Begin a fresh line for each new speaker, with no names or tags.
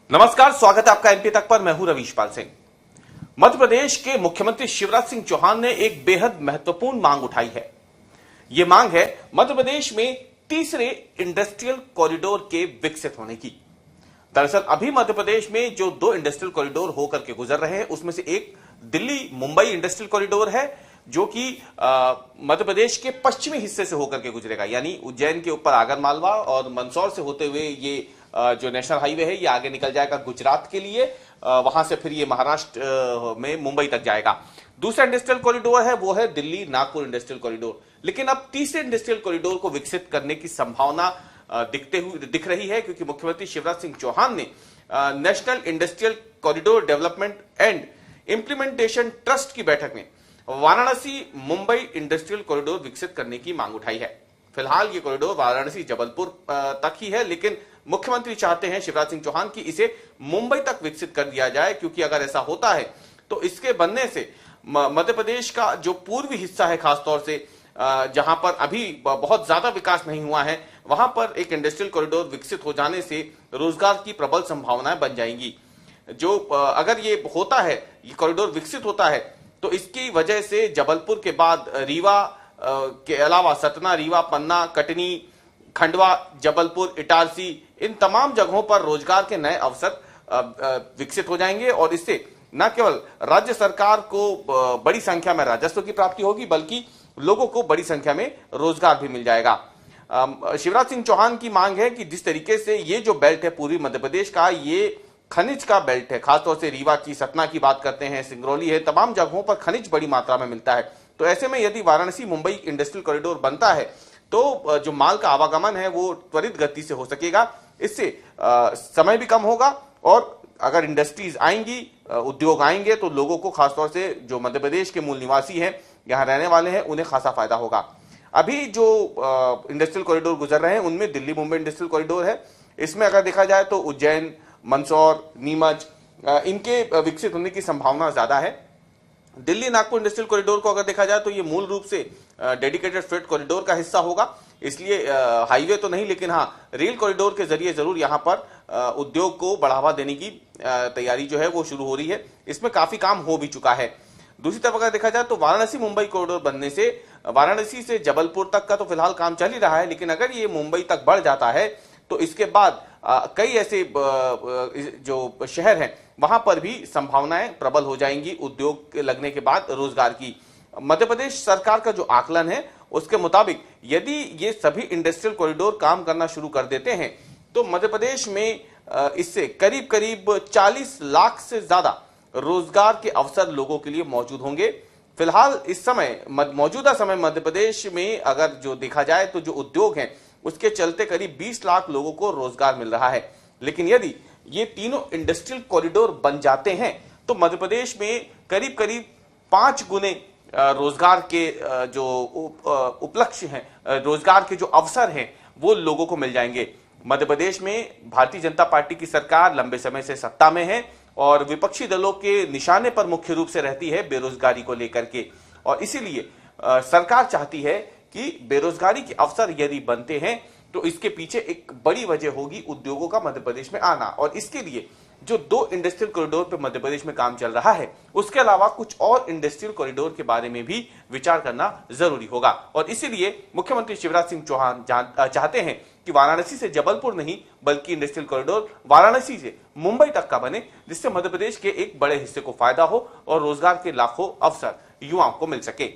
नमस्कार, स्वागत है आपका एमपी तक पर। मैं हूं रवीशपाल सिंह। मध्य प्रदेश के मुख्यमंत्री शिवराज सिंह चौहान ने एक बेहद महत्वपूर्ण मांग उठाई है। यह मांग है मध्य प्रदेश में तीसरे इंडस्ट्रियल कॉरिडोर के विकसित होने की। दरअसल अभी मध्य प्रदेश में जो दो इंडस्ट्रियल कॉरिडोर होकर के गुजर रहे हैं, उसमें से एक दिल्ली मुंबई इंडस्ट्रियल कॉरिडोर है, जो कि मध्य प्रदेश के पश्चिमी हिस्से से होकर के गुजरेगा, यानी उज्जैन के ऊपर आगर मालवा और मंदसौर से होते हुए ये जो नेशनल हाईवे है ये आगे निकल जाएगा गुजरात के लिए, वहां से फिर ये महाराष्ट्र में मुंबई तक जाएगा। दूसरा इंडस्ट्रियल कॉरिडोर है वो है दिल्ली नागपुर इंडस्ट्रियल कॉरिडोर। लेकिन अब तीसरे इंडस्ट्रियल कॉरिडोर को विकसित करने की संभावना दिख रही है, क्योंकि मुख्यमंत्री शिवराज सिंह चौहान ने national industrial corridor development and implementation trust की बैठक में वाराणसी मुंबई इंडस्ट्रियल कॉरिडोर विकसित करने की मांग उठाई है। फिलहाल ये कॉरिडोर वाराणसी जबलपुर तक ही है, लेकिन मुख्यमंत्री चाहते हैं शिवराज सिंह चौहान की इसे मुंबई तक विकसित कर दिया जाए, क्योंकि अगर ऐसा होता है तो इसके बनने से मध्य प्रदेश का जो पूर्वी हिस्सा है, खासतौर से जहां पर अभी बहुत ज्यादा विकास नहीं हुआ है, वहां पर एक इंडस्ट्रियल कॉरिडोर विकसित हो जाने से रोजगार की प्रबल संभावनाएं बन जाएंगी। जो अगर ये होता है, ये कॉरिडोर विकसित होता है, तो इसकी वजह से जबलपुर के बाद रीवा के अलावा सतना, रीवा, पन्ना, कटनी, खंडवा, जबलपुर, इटारसी, इन तमाम जगहों पर रोजगार के नए अवसर विकसित हो जाएंगे और इससे न केवल राज्य सरकार को बड़ी संख्या में राजस्व की प्राप्ति होगी, बल्कि लोगों को बड़ी संख्या में रोजगार भी मिल जाएगा। शिवराज सिंह चौहान की मांग है कि जिस तरीके से ये जो बेल्ट है पूर्वी मध्य प्रदेश का, ये खनिज का बेल्ट है, खासतौर से रीवा की, सतना की बात करते हैं, सिंगरौली है, तमाम जगहों पर खनिज बड़ी मात्रा में मिलता है। तो ऐसे में यदि वाराणसी मुंबई इंडस्ट्रियल कॉरिडोर बनता है तो जो माल का आवागमन है वो त्वरित गति से हो सकेगा। इससे समय भी कम होगा और अगर इंडस्ट्रीज आएंगी, उद्योग आएंगे, तो लोगों को, खासतौर से जो मध्य प्रदेश के मूल निवासी हैं, यहाँ रहने वाले हैं, उन्हें खासा फायदा होगा। अभी जो इंडस्ट्रियल कॉरिडोर गुजर रहे हैं उनमें दिल्ली मुंबई इंडस्ट्रियल कॉरिडोर है। इसमें अगर देखा जाए तो उज्जैन, मंदसौर, नीमच, इनके विकसित होने की संभावना ज्यादा है। दिल्ली नागपुर इंडस्ट्रियल कॉरिडोर को अगर देखा जाए तो ये मूल रूप से डेडिकेटेड फ्रेट कॉरिडोर का हिस्सा होगा, इसलिए हाईवे तो नहीं, लेकिन हाँ रेल कॉरिडोर के जरिए जरूर यहाँ पर उद्योग को बढ़ावा देने की तैयारी जो है वो शुरू हो रही है। इसमें काफी काम हो भी चुका है। दूसरी तरफ अगर देखा जाए तो वाराणसी मुंबई कॉरिडोर बनने से वाराणसी से जबलपुर तक का तो फिलहाल काम चल ही रहा है, लेकिन अगर ये मुंबई तक बढ़ जाता है तो इसके बाद कई ऐसे जो शहर हैं वहां पर भी संभावनाएं प्रबल हो जाएंगी उद्योग लगने के बाद रोजगार की। मध्य प्रदेश सरकार का जो आकलन है उसके मुताबिक यदि ये सभी इंडस्ट्रियल कॉरिडोर काम करना शुरू कर देते हैं तो मध्य प्रदेश में इससे करीब करीब 40 लाख से ज्यादा रोजगार के अवसर लोगों के लिए मौजूद होंगे। फिलहाल इस समय मौजूदा समय मध्य प्रदेश में अगर जो देखा जाए तो जो उद्योग हैं उसके चलते करीब 20 लाख लोगों को रोजगार मिल रहा है। लेकिन यदि ये तीनों इंडस्ट्रियल कॉरिडोर बन जाते हैं तो मध्य प्रदेश में करीब करीब 5 गुने रोजगार के जो उपलक्ष्य हैं, रोजगार के जो अवसर हैं वो लोगों को मिल जाएंगे। मध्य प्रदेश में भारतीय जनता पार्टी की सरकार लंबे समय से सत्ता में है और विपक्षी दलों के निशाने पर मुख्य रूप से रहती है बेरोजगारी को लेकर के, और इसीलिए सरकार चाहती है कि बेरोजगारी के अवसर यदि बनते हैं तो इसके पीछे एक बड़ी वजह होगी उद्योगों का मध्य प्रदेश में आना। और इसके लिए जो 2 इंडस्ट्रियल कॉरिडोर पे मध्य प्रदेश में काम चल रहा है, उसके अलावा कुछ और इंडस्ट्रियल कॉरिडोर के बारे में भी विचार करना जरूरी होगा। और इसीलिए मुख्यमंत्री शिवराज सिंह चौहान चाहते हैं कि वाराणसी से जबलपुर नहीं बल्कि इंडस्ट्रियल कॉरिडोर वाराणसी से मुंबई तक का बने, जिससे मध्य प्रदेश के एक बड़े हिस्से को फायदा हो और रोजगार के लाखों अवसर युवाओं को मिल सके।